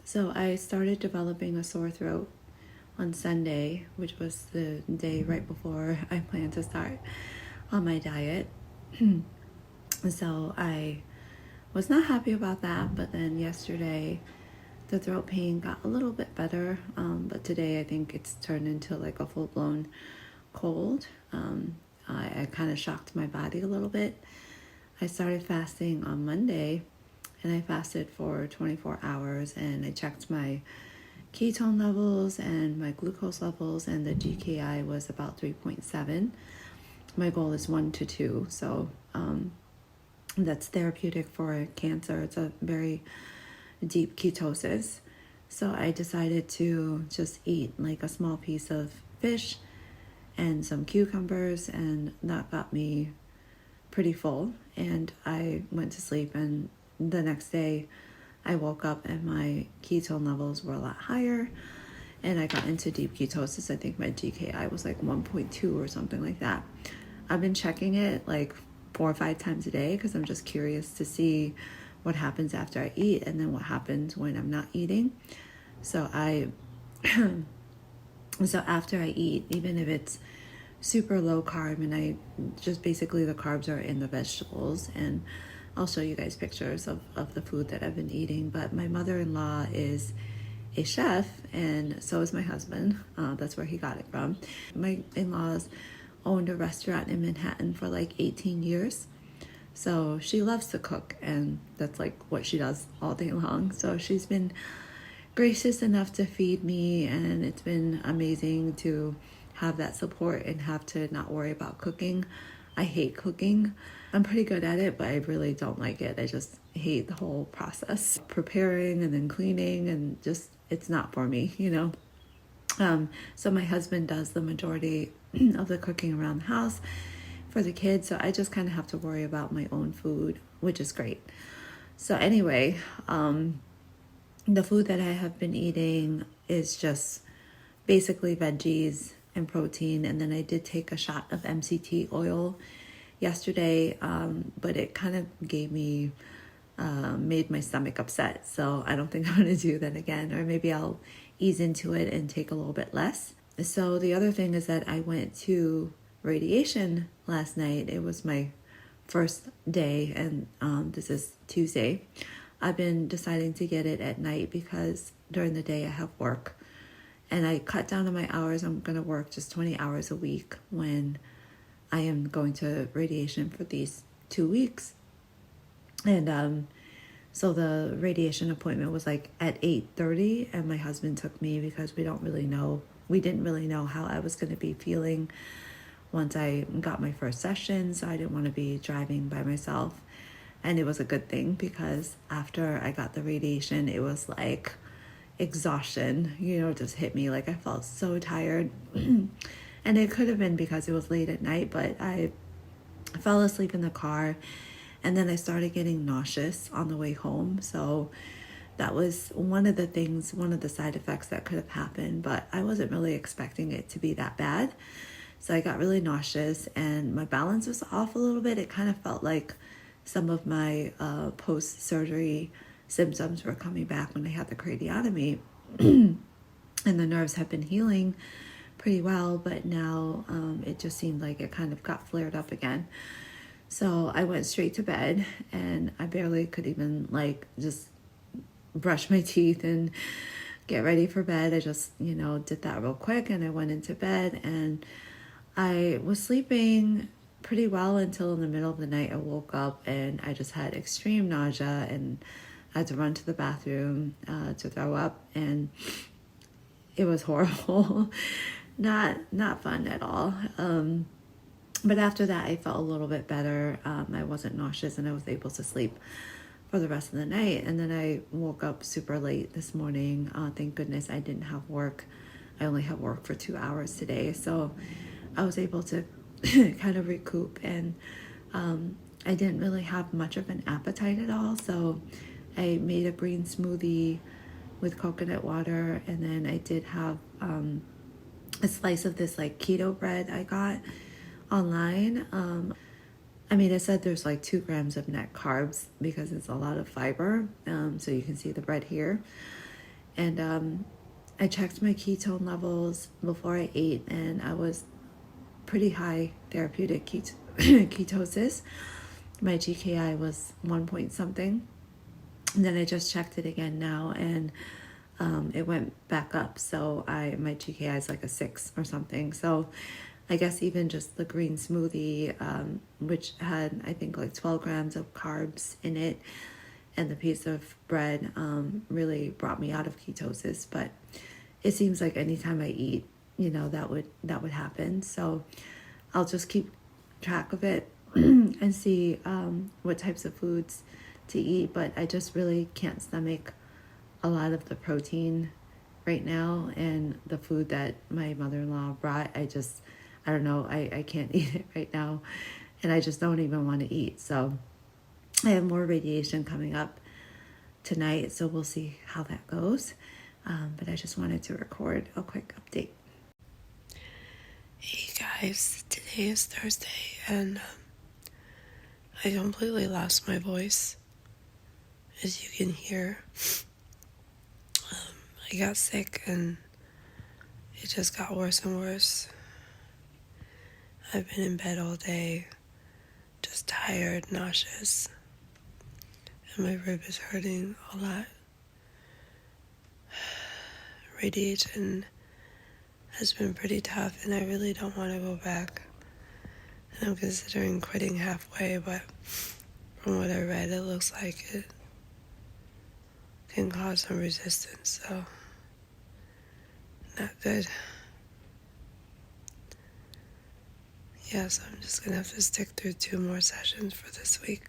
So I started developing a sore throat on Sunday, which was the day right before I planned to start on my diet. So I was not happy about that, but then yesterday the throat pain got a little bit better. But today I think it's turned into like a full-blown cold. I kind of shocked my body a little bit. I started fasting on Monday and I fasted for 24 hours and I checked my ketone levels and my glucose levels, and the GKI was about 3.7. My goal is 1 to 2, so that's therapeutic for cancer. It's a very deep ketosis. So I decided to just eat like a small piece of fish and some cucumbers, and that got me pretty full. And I went to sleep, and the next day I woke up and my ketone levels were a lot higher and I got into deep ketosis. I think my GKI was like 1.2 or something like that. I've been checking it like 4 or 5 times a day because I'm just curious to see what happens after I eat and then what happens when I'm not eating. So so after I eat, even if it's super low carb, and I just basically the carbs are in the vegetables, and I'll show you guys pictures of the food that I've been eating. But my mother-in-law is a chef, and so is my husband. That's where he got it from. My in-laws owned a restaurant in Manhattan for like 18 years. So she loves to cook, and that's like what she does all day long. So she's been gracious enough to feed me, and it's been amazing to have that support and have to not worry about cooking. I hate cooking. I'm pretty good at it, but I really don't like it. I just hate the whole process. Preparing and then cleaning, and just, it's not for me, you know? So my husband does the majority of the cooking around the house for the kids. So I just kind of have to worry about my own food, which is great. So anyway, the food that I have been eating is just basically veggies and protein. And then I did take a shot of MCT oil yesterday, but it kind of gave me, made my stomach upset. So I don't think I'm going to do that again, or maybe I'll ease into it and take a little bit less. So the other thing is that I went to radiation last night. It was my first day, and this is Tuesday. I've been deciding to get it at night because during the day I have work. And I cut down on my hours. I'm going to work just 20 hours a week when I am going to radiation for these 2 weeks. And so the radiation appointment was like at 8:30, and my husband took me because we didn't really know how I was going to be feeling once I got my first session. So I didn't want to be driving by myself. And it was a good thing because after I got the radiation, it was like exhaustion, just hit me. Like I felt so tired. And it could have been because it was late at night, but I fell asleep in the car, and then I started getting nauseous on the way home. So that was one of the side effects that could have happened, but I wasn't really expecting it to be that bad. So I got really nauseous and my balance was off a little bit. It kind of felt like some of my post-surgery symptoms were coming back when I had the craniotomy. And the nerves have been healing pretty well, but now it just seemed like it kind of got flared up again. So I went straight to bed, and I barely could even just brush my teeth and get ready for bed. I just, did that real quick, and I went into bed, and I was sleeping pretty well until in the middle of the night I woke up and I just had extreme nausea, and I had to run to the bathroom to throw up, and it was horrible. Not fun at all. But after that, I felt a little bit better. I wasn't nauseous, and I was able to sleep for the rest of the night. And then I woke up super late this morning. Thank goodness I didn't have work. I only have work for 2 hours today. So I was able to kind of recoup, and I didn't really have much of an appetite at all. So I made a green smoothie with coconut water, and then I did have a slice of this keto bread I got online. It said there's 2 grams of net carbs because it's a lot of fiber. So you can see the bread here. And I checked my ketone levels before I ate, and I was pretty high therapeutic ketosis. My GKI was 1 point something. And then I just checked it again now, and it went back up. So my GKI is like a 6 or something. So I guess even just the green smoothie, which had I think like 12 grams of carbs in it, and the piece of bread, really brought me out of ketosis. But it seems like anytime I eat, that would happen. So I'll just keep track of it and see what types of foods to eat. But I just really can't stomach a lot of the protein right now, and the food that my mother-in-law brought, I don't know, I can't eat it right now, and I just don't even want to eat. So I have more radiation coming up tonight, so we'll see how that goes. But I just wanted to record a quick update. Hey guys, today is Thursday and I completely lost my voice. As you can hear, I got sick and it just got worse and worse. I've been in bed all day, just tired, nauseous, and my rib is hurting a lot. Radiation has been pretty tough and I really don't want to go back. And I'm considering quitting halfway, but from what I read, it looks like it can cause some resistance, so not good. Yeah, so I'm just gonna have to stick through 2 more sessions for this week.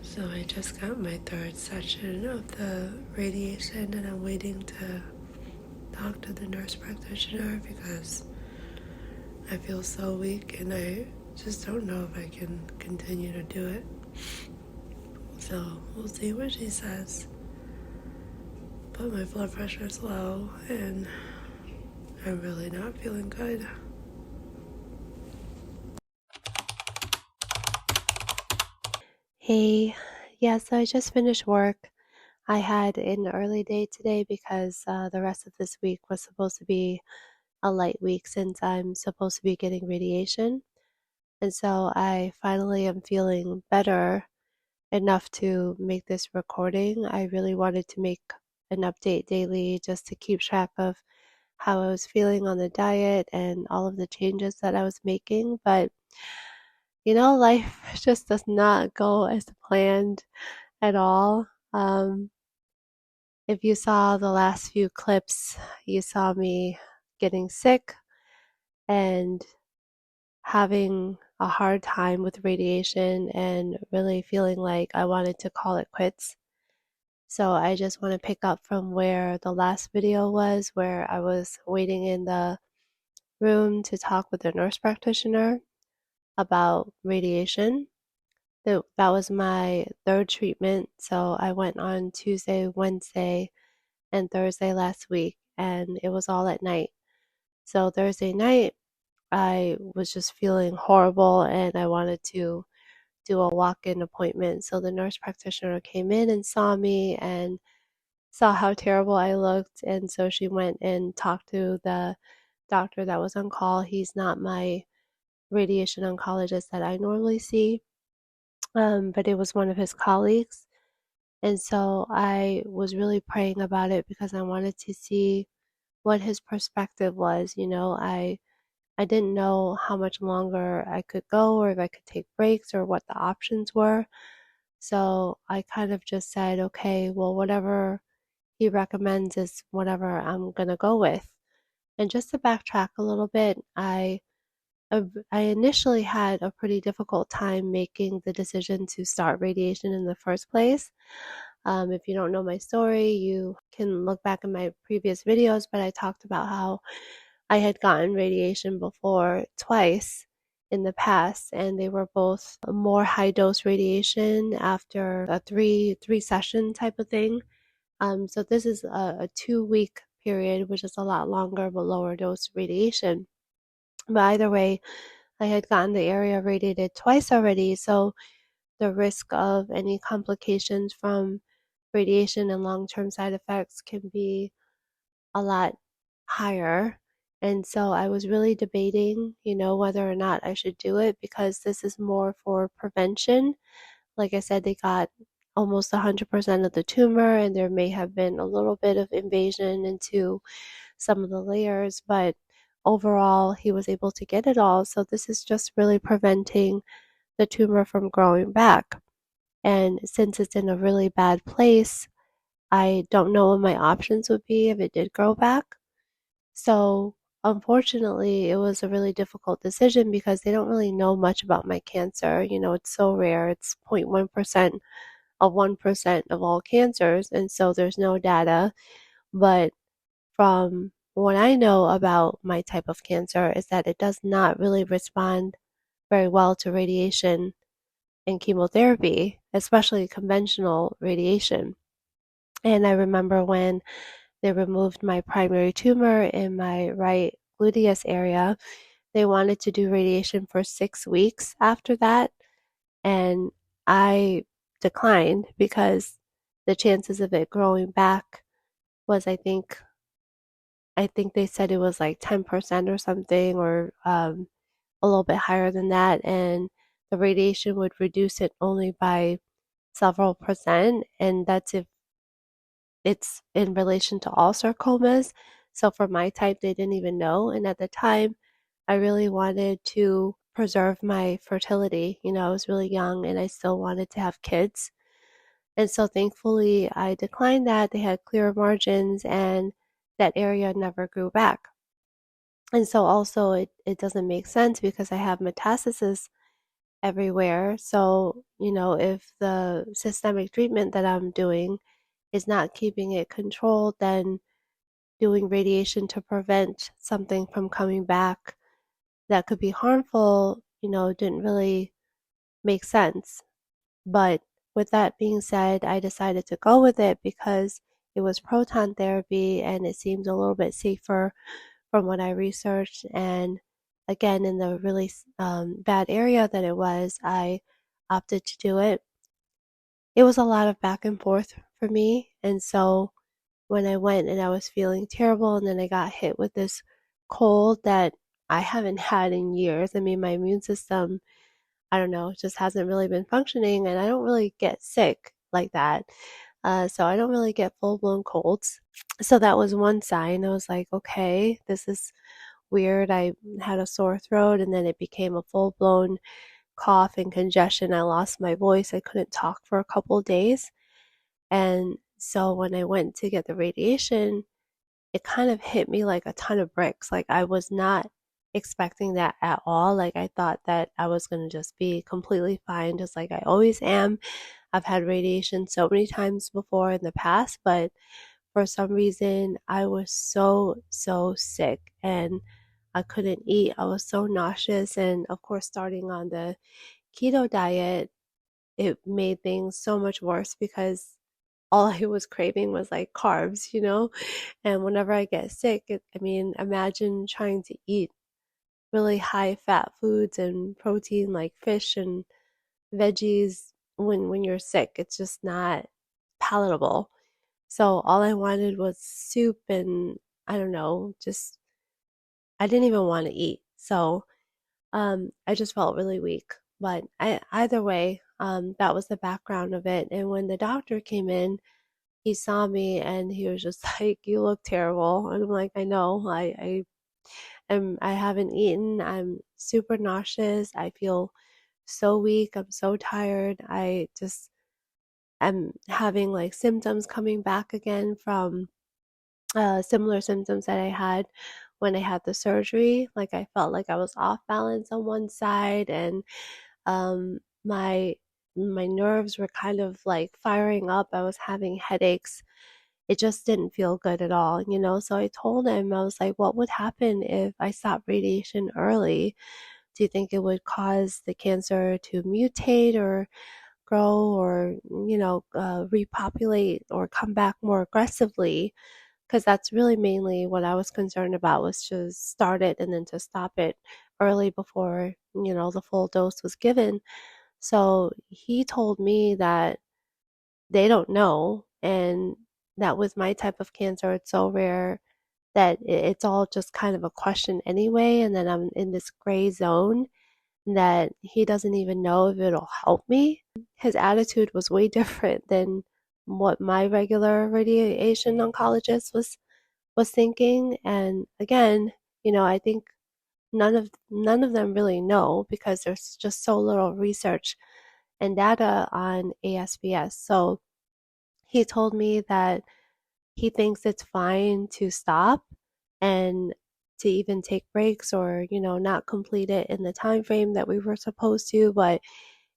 So I just got my 3rd session of the radiation and I'm waiting to talk to the nurse practitioner because I feel so weak and I just don't know if I can continue to do it. So we'll see what she says. But my blood pressure is low and I'm really not feeling good. Hey, yeah, so I just finished work. I had an early day today because the rest of this week was supposed to be a light week since I'm supposed to be getting radiation. And so I finally am feeling better enough to make this recording. I really wanted to make an update daily just to keep track of how I was feeling on the diet and all of the changes that I was making. But, life just does not go as planned at all. If you saw the last few clips, you saw me getting sick and having a hard time with radiation and really feeling like I wanted to call it quits. So I just want to pick up from where the last video was, where I was waiting in the room to talk with the nurse practitioner about radiation. That was my 3rd treatment. So I went on Tuesday, Wednesday, and Thursday last week, and it was all at night. So Thursday night, I was just feeling horrible and I wanted to do a walk-in appointment. So the nurse practitioner came in and saw me and saw how terrible I looked. And so she went and talked to the doctor that was on call. He's not my radiation oncologist that I normally see, but it was one of his colleagues. And so I was really praying about it because I wanted to see what his perspective was. I didn't know how much longer I could go or if I could take breaks or what the options were. So I kind of just said, okay, well, whatever he recommends is whatever I'm going to go with. And just to backtrack a little bit, I I initially had a pretty difficult time making the decision to start radiation in the first place. If you don't know my story, you can look back in my previous videos, but I talked about how I had gotten radiation before twice in the past, and they were both more high dose radiation after a three session type of thing. So this is a 2 week period, which is a lot longer but lower dose radiation. But either way, I had gotten the area radiated twice already, so the risk of any complications from radiation and long-term side effects can be a lot higher. And so I was really debating, whether or not I should do it because this is more for prevention. Like I said, they got almost 100% of the tumor, and there may have been a little bit of invasion into some of the layers, but overall, he was able to get it all. So this is just really preventing the tumor from growing back. And since it's in a really bad place, I don't know what my options would be if it did grow back. So, unfortunately, it was a really difficult decision because they don't really know much about my cancer. It's so rare. It's 0.1% of 1% of all cancers, and so there's no data. But from what I know about my type of cancer is that it does not really respond very well to radiation and chemotherapy, especially conventional radiation. And I remember when they removed my primary tumor in my right gluteus area, they wanted to do radiation for 6 weeks after that. And I declined because the chances of it growing back was, I think they said it was like 10% or something, or a little bit higher than that. And the radiation would reduce it only by several percent. And that's if it's in relation to all sarcomas. So for my type, they didn't even know. And at the time, I really wanted to preserve my fertility. I was really young and I still wanted to have kids. And so thankfully, I declined that. They had clear margins and that area never grew back. And so also, it doesn't make sense because I have metastasis everywhere. So, if the systemic treatment that I'm doing is not keeping it controlled, then doing radiation to prevent something from coming back that could be harmful, didn't really make sense. But with that being said, I decided to go with it because it was proton therapy and it seemed a little bit safer from what I researched. And again, in the really bad area that it was, I opted to do it. It was a lot of back and forth for me. And so when I went and I was feeling terrible, and then I got hit with this cold that I haven't had in years. I mean, my immune system, I don't know, just hasn't really been functioning, and I don't really get sick like that. So I don't really get full blown colds. So that was one sign. I was like, okay, this is weird. I had a sore throat, and then it became a full blown cough and congestion. I lost my voice. I couldn't talk for a couple of days. And so when I went to get the radiation, it kind of hit me like a ton of bricks. Like I was not expecting that at all. Like I thought that I was going to just be completely fine, just like I always am. I've had radiation so many times before in the past, but for some reason I was so sick and I couldn't eat. I was so nauseous. And of course, starting on the keto diet, it made things so much worse because all I was craving was like carbs. And whenever I get sick, I mean, imagine trying to eat really high fat foods and protein like fish and veggies when you're sick. It's just not palatable. So all I wanted was soup, and I don't know, just I didn't even want to eat. So I just felt really weak. But either way, that was the background of it. And when the doctor came in, he saw me and he was just like, "You look terrible." And I'm like, "I know. I haven't eaten. I'm super nauseous. I feel so weak. I'm so tired. I just am having like symptoms coming back again from similar symptoms that I had when I had the surgery. Like I felt like I was off balance on one side, and um, my nerves were kind of like firing up. I was having headaches. It just didn't feel good at all, you know? So I told him, I was like, what would happen if I stopped radiation early? Do you think it would cause the cancer to mutate or grow or, repopulate or come back more aggressively? Because that's really mainly what I was concerned about, was to start it and then to stop it early before, the full dose was given. So he told me that they don't know, and that with my type of cancer, it's so rare that it's all just kind of a question anyway, and then I'm in this gray zone that he doesn't even know if it'll help me. His attitude was way different than what my regular radiation oncologist was thinking. And again, I think none of them really know, because there's just so little research and data on ASBS. So he told me that he thinks it's fine to stop and to even take breaks, or not complete it in the time frame that we were supposed to. But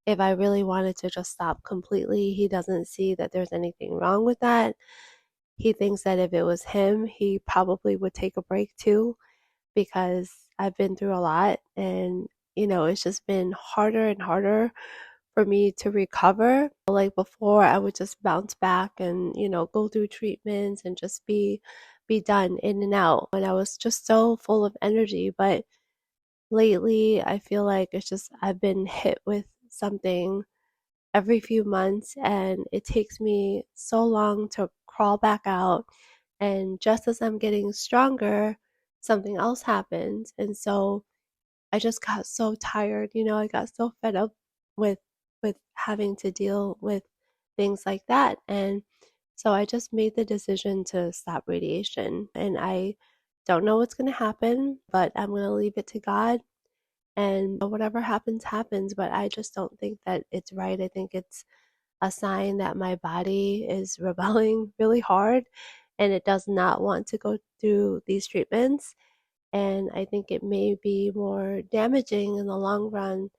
if I really wanted to just stop completely, he doesn't see that there's anything wrong with that. He thinks that if it was him, he probably would take a break too, because I've been through a lot, and it's just been harder and harder for me to recover. Like before, I would just bounce back and, go through treatments and just be done, in and out. And I was just so full of energy. But lately, I feel like it's just I've been hit with something every few months, and it takes me so long to crawl back out. And just as I'm getting stronger, something else happens. And so I just got so tired, I got so fed up with having to deal with things like that. And so I just made the decision to stop radiation. And I don't know what's going to happen, but I'm going to leave it to God. And whatever happens, happens. But I just don't think that it's right. I think it's a sign that my body is rebelling really hard, and it does not want to go through these treatments. And I think it may be more damaging in the long run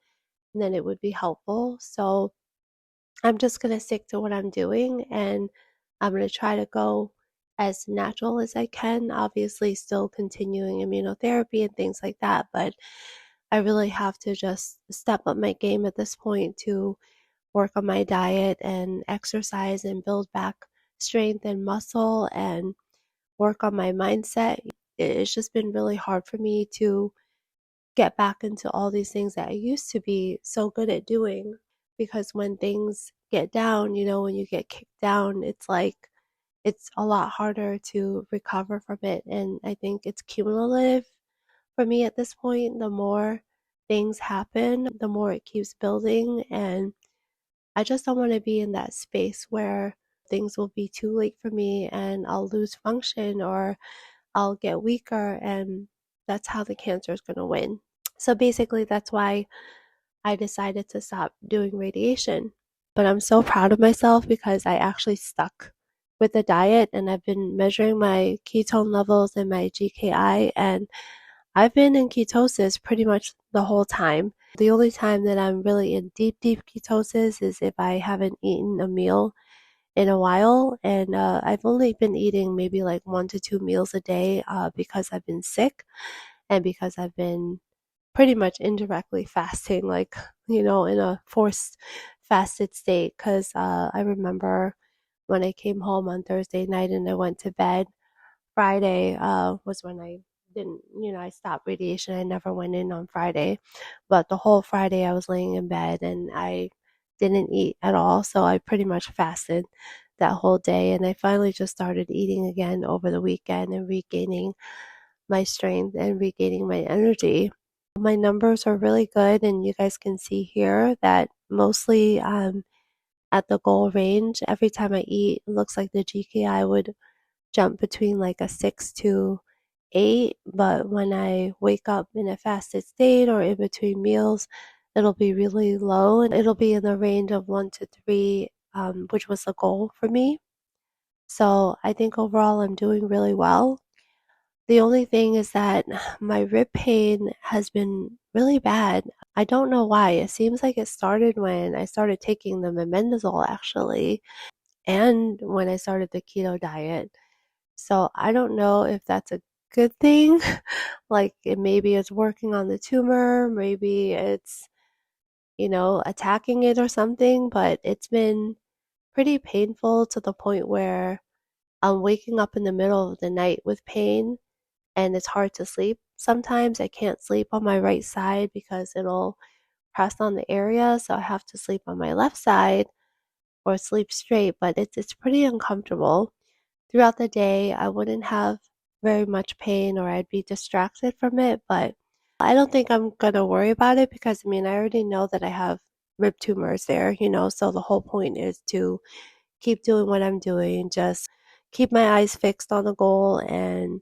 than it would be helpful. So I'm just going to stick to what I'm doing, and I'm going to try to go as natural as I can, obviously, still continuing immunotherapy and things like that. But I really have to just step up my game at this point to work on my diet and exercise and build back strength and muscle and work on my mindset. It's just been really hard for me to get back into all these things that I used to be so good at doing, because when things get down, when you get kicked down, it's like it's a lot harder to recover from it. And I think it's cumulative for me at this point. The more things happen, the more it keeps building. And I just don't want to be in that space where things will be too late for me and I'll lose function, or I'll get weaker, and that's how the cancer is going to win. So basically, that's why I decided to stop doing radiation. But I'm so proud of myself because I actually stuck with the diet, and I've been measuring my ketone levels and my GKI, and I've been in ketosis pretty much the whole time. The only time that I'm really in deep, deep ketosis is if I haven't eaten a meal in a while. And I've only been eating maybe like 1 to 2 meals a day because I've been sick, and because I've been pretty much indirectly fasting, like, in a forced fasted state. Because I remember when I came home on Thursday night and I went to bed, Friday was when I didn't, I stopped radiation. I never went in on Friday, but the whole Friday I was laying in bed and I didn't eat at all. So I pretty much fasted that whole day. And I finally just started eating again over the weekend and regaining my strength and regaining my energy. My numbers are really good, and you guys can see here that mostly at the goal range. Every time I eat, it looks like the GKI would jump between like a 6 to 8, but when I wake up in a fasted state or in between meals, it'll be really low, and it'll be in the range of 1 to 3, which was the goal for me. So I think overall I'm doing really well. The only thing is that my rib pain has been really bad. I don't know why. It seems like it started when I started taking the mebendazole actually, and when I started the keto diet. So I don't know if that's a good thing. Like it maybe it's working on the tumor, maybe it's, attacking it or something, but it's been pretty painful to the point where I'm waking up in the middle of the night with pain and it's hard to sleep. Sometimes I can't sleep on my right side because it'll press on the area, so I have to sleep on my left side or sleep straight, but it's pretty uncomfortable. Throughout the day, I wouldn't have very much pain or I'd be distracted from it, but I don't think I'm gonna worry about it because I already know that I have rib tumors there, so the whole point is to keep doing what I'm doing, just keep my eyes fixed on the goal and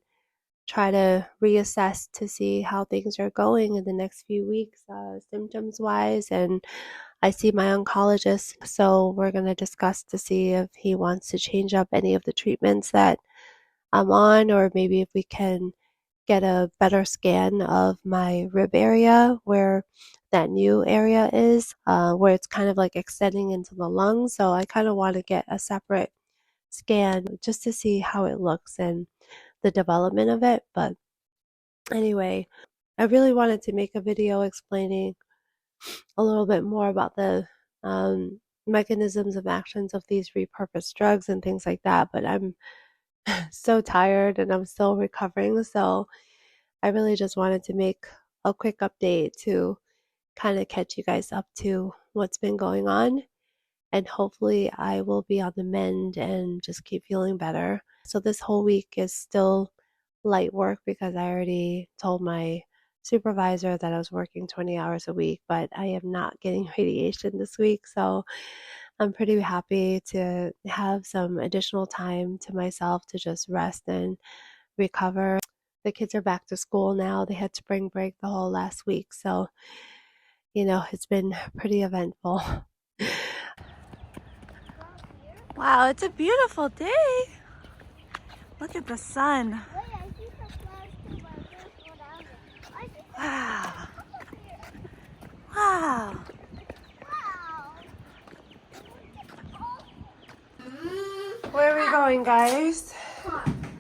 try to reassess to see how things are going in the next few weeks, symptoms wise. And I see my oncologist, so we're going to discuss to see if he wants to change up any of the treatments that I'm on, or maybe if we can get a better scan of my rib area where that new area is, where it's kind of like extending into the lungs. So I kind of want to get a separate scan just to see how it looks and the development of it. But anyway, I really wanted to make a video explaining a little bit more about the mechanisms of actions of these repurposed drugs and things like that, but I'm so tired and I'm still recovering, so I really just wanted to make a quick update to kind of catch you guys up to what's been going on, and hopefully I will be on the mend and just keep feeling better. So this whole week is still light work because I already told my supervisor that I was working 20 hours a week, but I am not getting radiation this week. So I'm pretty happy to have some additional time to myself to just rest and recover. The kids are back to school now. They had spring break the whole last week. So, it's been pretty eventful. Wow, it's a beautiful day. Look at the sun. Wow. Wow. Where are we going, guys?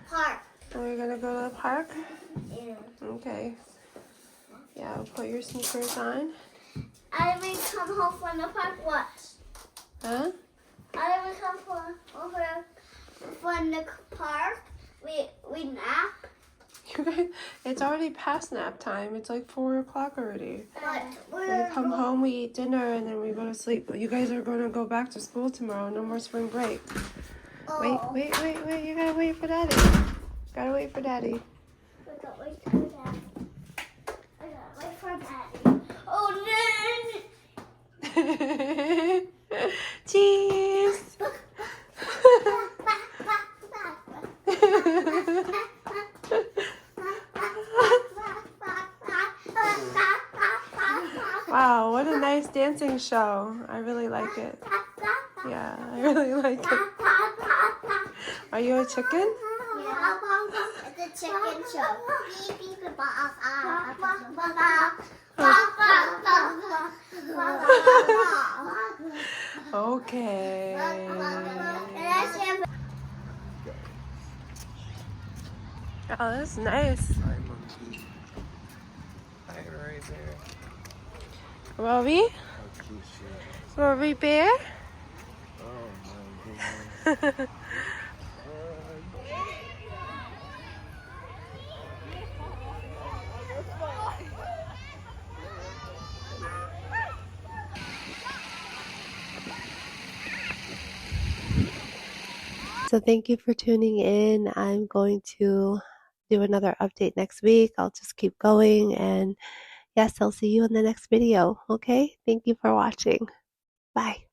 Park. Are we gonna go to the park? Yeah. Okay. Yeah, put your sneakers on. I will come home from the park. What? Huh? I will come from the park. We nap. You guys, it's already past nap time. It's like 4 o'clock already. But We come home, we eat dinner, and then we go to sleep. But you guys are gonna go back to school tomorrow. No more spring break. Wait. You gotta wait for Daddy. Gotta wait for Daddy. We gotta wait for Daddy. I gotta wait for Daddy. Oh no! Cheese. Wow, what a nice dancing show. I really like it. Yeah, I really like it. Are you a chicken? Yeah. It's a chicken show. Beep, beep, beep, Okay. Oh, that's nice. Hi, monkey. Hi, right there. Rory? How cute she is. Rory Bear? Oh, my goodness. So thank you for tuning in. I'm going to do another update next week. I'll just keep going, and yes, I'll see you in the next video. Okay? Thank you for watching. Bye.